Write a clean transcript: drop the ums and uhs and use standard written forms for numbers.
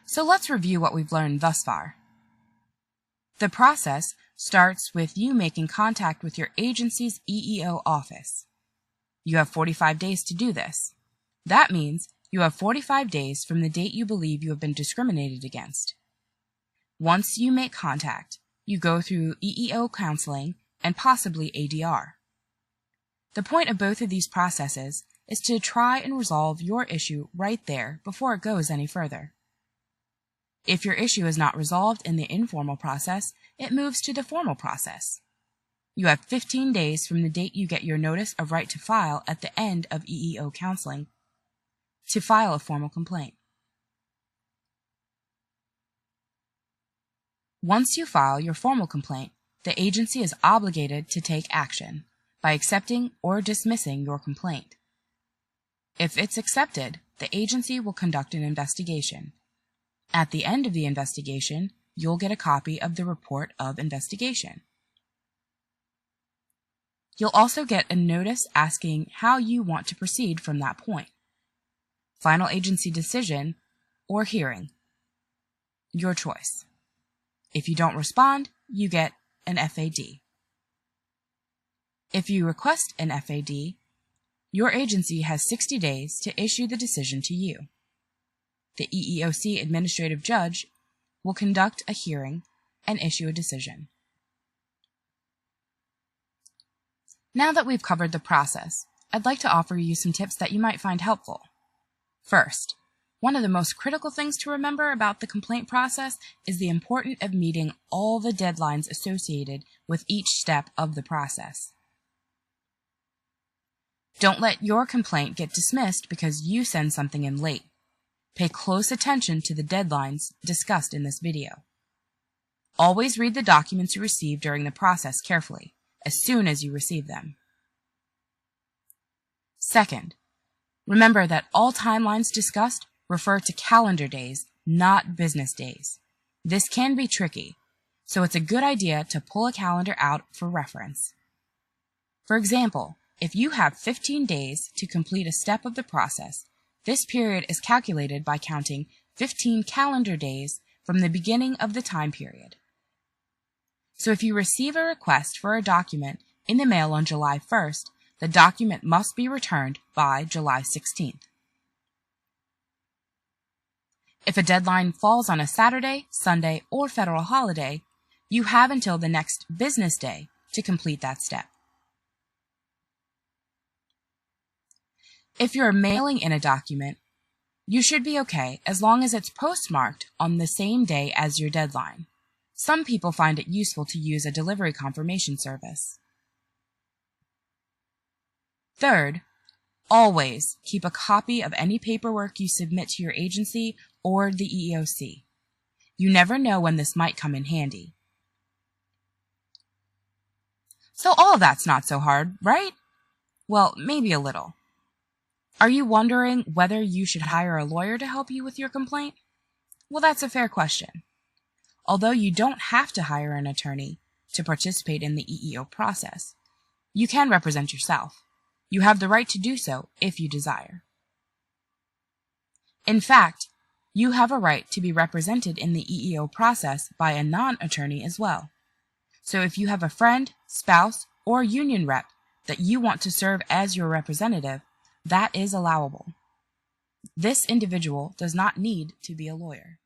So let's review what we've learned thus far. The process starts with you making contact with your agency's EEO office. You have 45 days to do this. That means you have 45 days from the date you believe you have been discriminated against. Once you make contact, you go through EEO counseling and possibly ADR. The point of both of these processes is to try and resolve your issue right there before it goes any further. If your issue is not resolved in the informal process, it moves to the formal process. You have 15 days from the date you get your notice of right to file at the end of EEO counseling to file a formal complaint. Once you file your formal complaint, the agency is obligated to take action by accepting or dismissing your complaint. If it's accepted, the agency will conduct an investigation. At the end of the investigation, you'll get a copy of the report of investigation. You'll also get a notice asking how you want to proceed from that point. Final agency decision or hearing. Your choice. If you don't respond, you get an FAD. If you request an FAD, your agency has 60 days to issue the decision to you. The EEOC administrative judge will conduct a hearing and issue a decision. Now that we've covered the process, I'd like to offer you some tips that you might find helpful. First, one of the most critical things to remember about the complaint process is the importance of meeting all the deadlines associated with each step of the process. Don't let your complaint get dismissed because you send something in late. Pay close attention to the deadlines discussed in this video. Always read the documents you receive during the process carefully, as soon as you receive them. Second, remember that all timelines discussed refer to calendar days, not business days. This can be tricky, so it's a good idea to pull a calendar out for reference. For example, if you have 15 days to complete a step of the process, this period is calculated by counting 15 calendar days from the beginning of the time period. So if you receive a request for a document in the mail on July 1st, the document must be returned by July 16th. If a deadline falls on a Saturday, Sunday, or federal holiday, you have until the next business day to complete that step. If you're mailing in a document, you should be okay as long as it's postmarked on the same day as your deadline. Some people find it useful to use a delivery confirmation service. Third, always keep a copy of any paperwork you submit to your agency or the EEOC. You never know when this might come in handy. So all of that's not so hard, right? Well, maybe a little. Are you wondering whether you should hire a lawyer to help you with your complaint? Well, that's a fair question. Although you don't have to hire an attorney to participate in the EEO process, you can represent yourself. You have the right to do so if you desire. In fact, you have a right to be represented in the EEO process by a non-attorney as well. So if you have a friend, spouse, or union rep that you want to serve as your representative, that is allowable. This individual does not need to be a lawyer.